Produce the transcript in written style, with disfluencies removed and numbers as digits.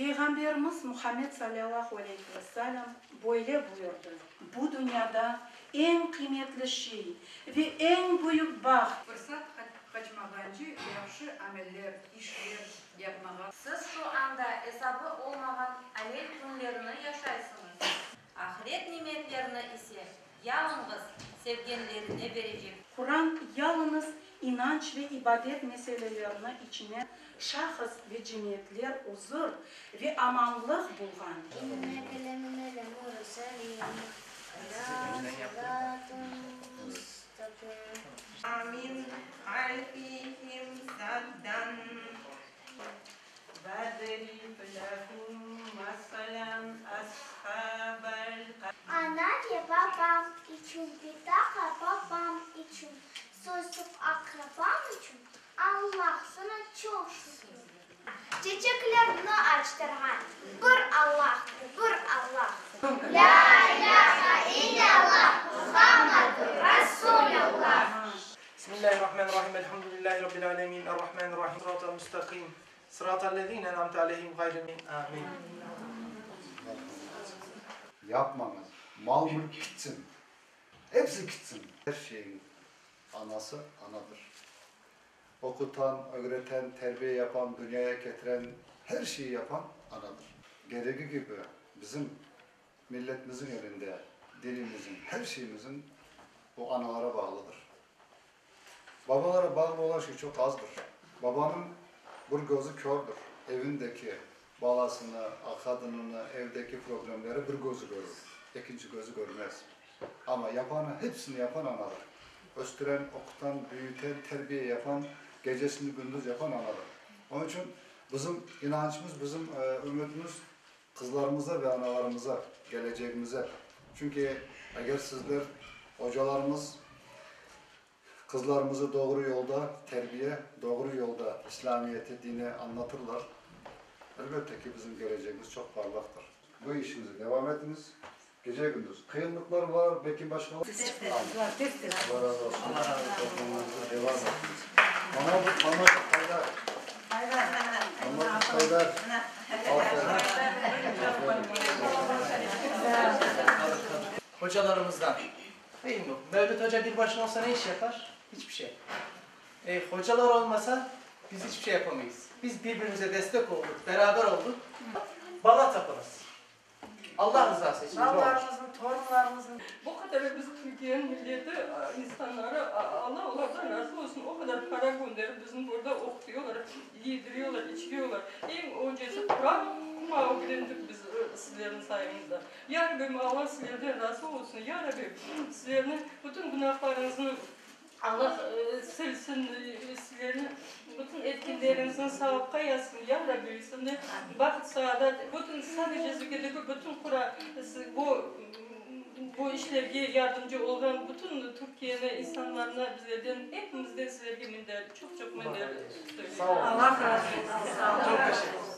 Peygamberimiz Muhammed sallallahu aleyhi ve sellem böyle buyurdu. Bu dünyada en kıymetli şey ve en büyük baht fırsat kaçmagancı yaxşı ameller, işler yapmağa. Siz şu anda hesabı olmayan alel günlerini yaşaysınız. Ahiret nimetlerini ise yalnız sevgenlerine verecek. Kur'an yalnız inanç ve ibadet meselelerini içine şahıs ve cemiyetler huzur ve amanlık bulgan. Amin halfihim saddan vadrib lahum masalan ashabal. Anneanne babam için, Gıdaka babam için, soysuz akrabam için Allah sana çok şükür. Çiçeklerini açtıran bir Allah'tır, bir Allah. La ilahe illallah Muhammedur Resulullah. Bismillahirrahmanirrahim. Elhamdülillahi Rabbil alemin. Errahmanirrahim. Sıratal müstakim. Sıratal lezine en'amte aleyhim gayril amin. Yapmanız, mal mülk gitsin. Hepsi gitsin. Her şeyin anası anadır. Okutan, öğreten, terbiye yapan, dünyaya getiren, her şeyi yapan anadır. Gereği gibi bizim milletimizin elinde, dilimizin, her şeyimizin bu analara bağlıdır. Babalara bağlı olan şey çok azdır. Babanın bir gözü kördür. Evindeki balasını, kadınını, evdeki problemleri bir gözü görür. İkinci gözü görmez. Ama yapanı, hepsini yapan anadır. Östüren, okutan, büyüten, terbiye yapan, gecesini gündüz yapan anadır. Onun için bizim inancımız, bizim ümidimiz kızlarımıza ve analarımıza, geleceğimize. Çünkü eğer sizler, hocalarımız, kızlarımızı doğru yolda terbiye, doğru yolda İslamiyet'i, dini anlatırlar. Elbette ki bizim geleceğimiz çok parlaktır. Bu işinize devam ediniz. Gece gündüz. Kıyımlıklar var, belki başka var. Allah razı olsun. Allah razı olsun. Devam ediniz. Mahmut Haydar. Mahmut Haydar. Hocalarımızdan. Değil mi? Mevlüt Hoca bir başına olsa ne iş yapar? Hiçbir şey. Hocalar olmasa biz hiçbir şey yapamayız. Biz birbirimize destek olduk, beraber olduk. Bala tapınız. Allah rızası için. Ballarımızın, torunlarımızın. Bu kadar biz Türkiye'nin milleti insanlara Allah onlardan razı olsun o kadar para gönderip bizim burada okutuyorlar, yediriyorlar, içiriyorlar. En öncesi Kur'an öğrendik biz sizlerin sayenizde. Ya Rabbi Allah sizlerden razı olsun. Ya Rabbi sizlerin bütün günahlarınızı Allah silsin, sizlerin bütün etkinlerinizin sevapka yazsın. Ya Rabbi şimdi vakit saadet, bütün sadece zikredeki bütün Kur'an bu işlerge yardımcı olan bütün Türkiye'nin insanlarına bizlerden, hepimizden sizlerge minnettar, çok minnettar. Sağ olun. Allah razı olsun. Çok teşekkür ederim.